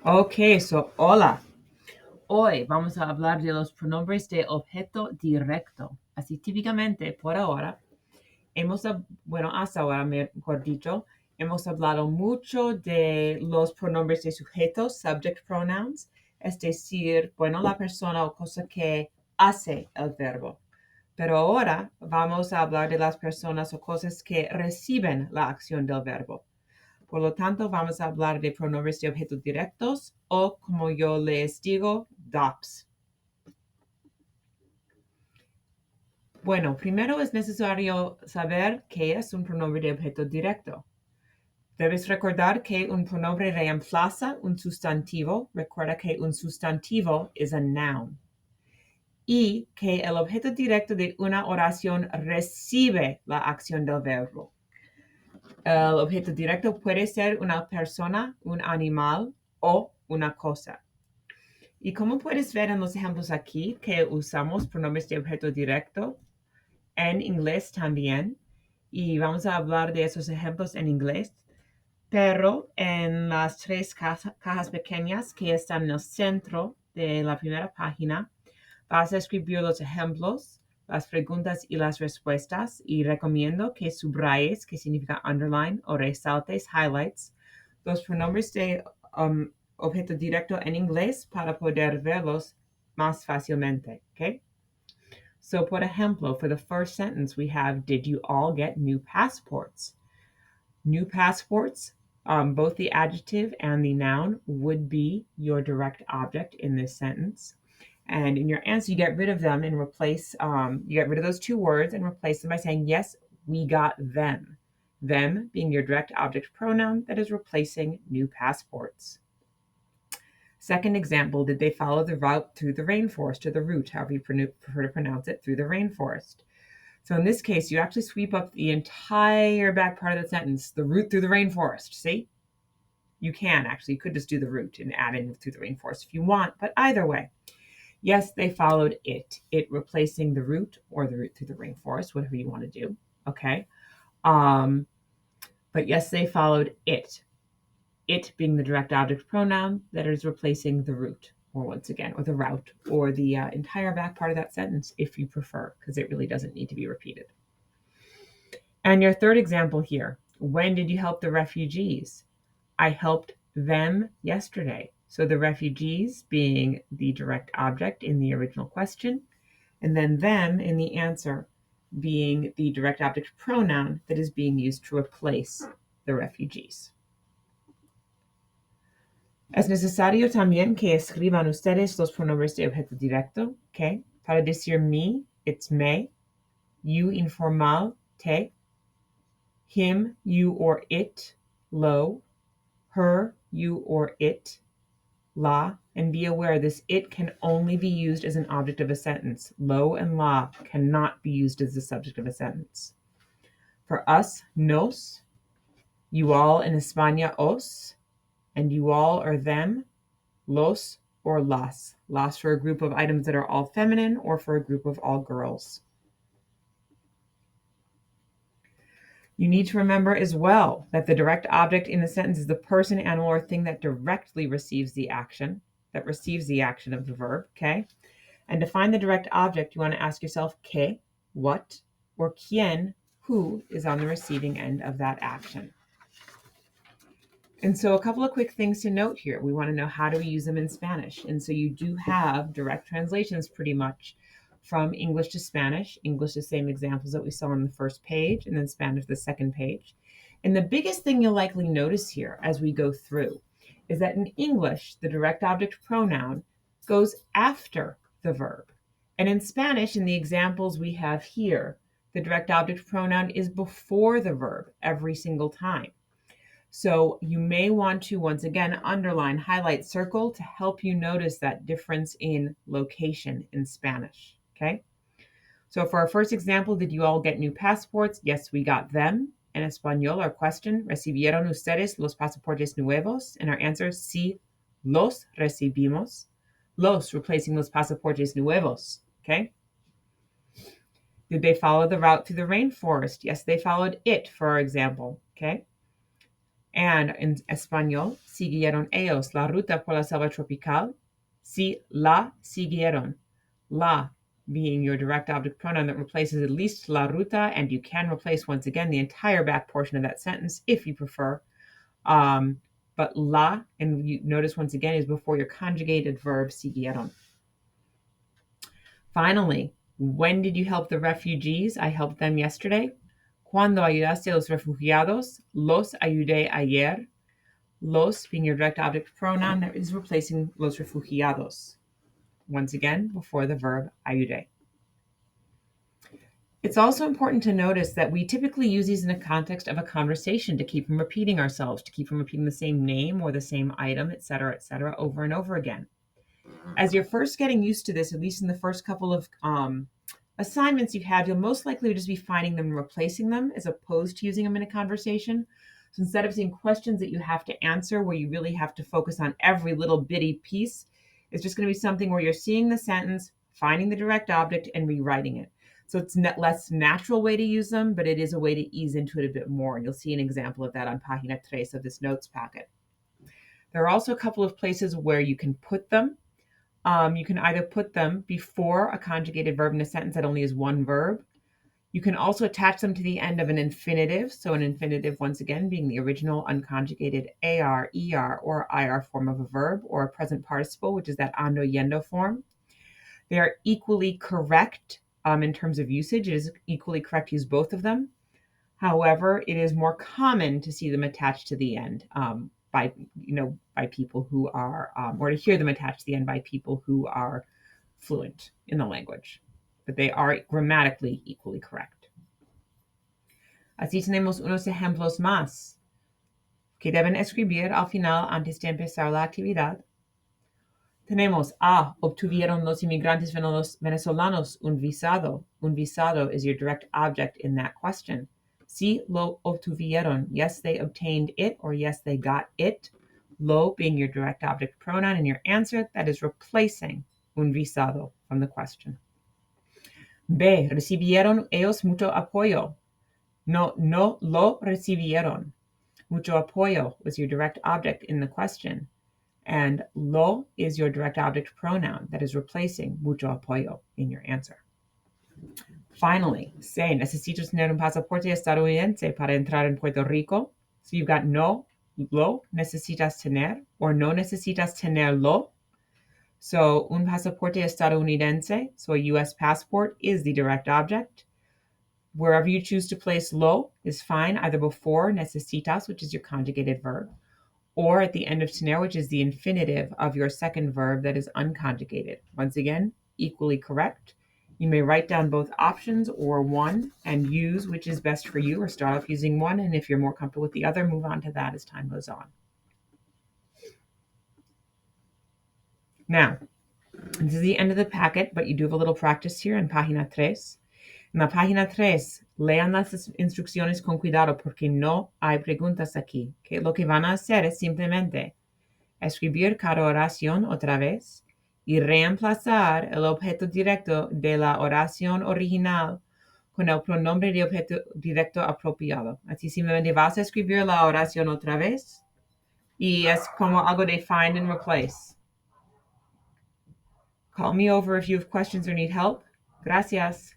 Ok, so hola. Hoy vamos a hablar de los pronombres de objeto directo. Así típicamente, por ahora, hasta ahora, mejor dicho, hemos hablado mucho de los pronombres de sujetos, subject pronouns, es decir, la persona o cosa que hace el verbo. Pero ahora vamos a hablar de las personas o cosas que reciben la acción del verbo. Por lo tanto, vamos a hablar de pronombres de objetos directos o, como yo les digo, DOPs. Bueno, primero es necesario saber qué es un pronombre de objeto directo. Debes recordar que un pronombre reemplaza un sustantivo. Recuerda que un sustantivo es a noun. Y que el objeto directo de una oración recibe la acción del verbo. El objeto directo puede ser una persona, un animal o una cosa. Y como puedes ver en los ejemplos aquí, que usamos pronombres de objeto directo en inglés también, y vamos a hablar de esos ejemplos en inglés, pero en las tres cajas pequeñas que están en el centro de la primera página, vas a escribir los ejemplos, las preguntas y las respuestas, y recomiendo que subrayes, que significa underline, o resaltes, highlights, los pronombres de objeto directo en inglés para poder verlos más fácilmente. Okay? So, por ejemplo, for the first sentence, we have, did you all get new passports? New passports, both the adjective and the noun, would be your direct object in this sentence. And in your answer, you get rid of them and replace, you get rid of those two words and replace them by saying, yes, we got them. Them being your direct object pronoun that is replacing new passports. Second example, did they follow the route through the rainforest, or the route, however you prefer to pronounce it, through the rainforest? So in this case, you actually sweep up the entire back part of the sentence, the route through the rainforest. See? You can actually, you could just do the route and add in through the rainforest if you want, but either way. Yes, they followed it. It replacing the route or the route through the rainforest, whatever you want to do. Okay. But yes, they followed it. It being the direct object pronoun that is replacing the route, or once again, or the route, or the entire back part of that sentence if you prefer, because it really doesn't need to be repeated. And your third example here, when did you help the refugees? I helped them yesterday. So the refugees being the direct object in the original question, and then them in the answer being the direct object pronoun that is being used to replace the refugees. Es necesario también que escriban ustedes los pronombres de objeto directo, ¿ok? Para decir me, it's me, you informal, te, him, you or it, lo, her, you or it, la, and be aware this it can only be used as an object of a sentence. Lo and la cannot be used as the subject of a sentence. For us, nos, you all in España, os, and you all or them, los or las. Las for a group of items that are all feminine or for a group of all girls. You need to remember as well that the direct object in the sentence is the person, animal, or thing that directly receives the action, of the verb, okay? And to find the direct object, you want to ask yourself que, what, or quién, who is on the receiving end of that action. And so a couple of quick things to note here. We want to know how do we use them in Spanish. And so you do have direct translations pretty much from English to Spanish. English, the same examples that we saw on the first page, and then Spanish, the second page. And the biggest thing you'll likely notice here as we go through is that in English, the direct object pronoun goes after the verb. And in Spanish, in the examples we have here, the direct object pronoun is before the verb every single time. So you may want to, once again, underline, highlight, circle to help you notice that difference in location in Spanish, okay? So for our first example, did you all get new passports? Yes, we got them. En español, our question, ¿recibieron ustedes los pasaportes nuevos? And our answer, sí, los recibimos. Los replacing los pasaportes nuevos, okay? Did they follow the route through the rainforest? Yes, they followed it, for our example, okay? And en español, siguieron ellos la ruta por la selva tropical. Sí, la siguieron. La being your direct object pronoun that replaces at least la ruta, and you can replace once again the entire back portion of that sentence if you prefer. But la, and you notice once again, is before your conjugated verb siguieron. Finally, when did you help the refugees? I helped them yesterday. Cuando ayudaste a los refugiados? Los ayudé ayer. Los being your direct object pronoun that is replacing los refugiados. Once again, before the verb ayudé. It's also important to notice that we typically use these in the context of a conversation to keep from repeating ourselves, to keep from repeating the same name or the same item, etc., over and over again. As you're first getting used to this, at least in the first couple of assignments you've had, you'll most likely just be finding them and replacing them as opposed to using them in a conversation. So instead of seeing questions that you have to answer where you really have to focus on every little bitty piece, it's just going to be something where you're seeing the sentence, finding the direct object, and rewriting it. So it's a less natural way to use them, but it is a way to ease into it a bit more. And you'll see an example of that on Página 3 of this notes packet. There are also a couple of places where you can put them. You can either put them before a conjugated verb in a sentence that only is one verb. You can also attach them to the end of an infinitive. So an infinitive, once again, being the original unconjugated AR, ER, or IR form of a verb, or a present participle, which is that ando, yendo form. They are equally correct in terms of usage. It is equally correct to use both of them. However, it is more common to see them attached to the end by people who are, or to hear them attached to the end by people who are fluent in the language. But they are grammatically equally correct. Así tenemos unos ejemplos más que deben escribir al final antes de empezar la actividad. Tenemos A. Obtuvieron los inmigrantes venezolanos un visado. Un visado is your direct object in that question. Sí, lo obtuvieron. Yes, they obtained it, or yes, they got it. Lo being your direct object pronoun in your answer, that is replacing un visado from the question. B. Recibieron ellos mucho apoyo. No lo recibieron. Mucho apoyo was your direct object in the question. And lo is your direct object pronoun that is replacing mucho apoyo in your answer. Finally, say, necesito tener un pasaporte estadounidense para entrar en Puerto Rico. So you've got no, lo, necesitas tener, or no necesitas tenerlo. So un pasaporte estadounidense, so a U.S. passport, is the direct object. Wherever you choose to place lo is fine, either before necesitas, which is your conjugated verb, or at the end of tener, which is the infinitive of your second verb that is unconjugated. Once again, equally correct. You may write down both options or one and use which is best for you, or start off using one, and if you're more comfortable with the other, move on to that as time goes on. Now, this is the end of the packet, but you do have a little practice here in Página 3. En la página 3, lean las instrucciones con cuidado porque no hay preguntas aquí. Que lo que van a hacer es simplemente escribir cada oración otra vez y reemplazar el objeto directo de la oración original con el pronombre de objeto directo apropiado. Así simplemente vas a escribir la oración otra vez y es como algo de find and replace. Call me over if you have questions or need help. Gracias.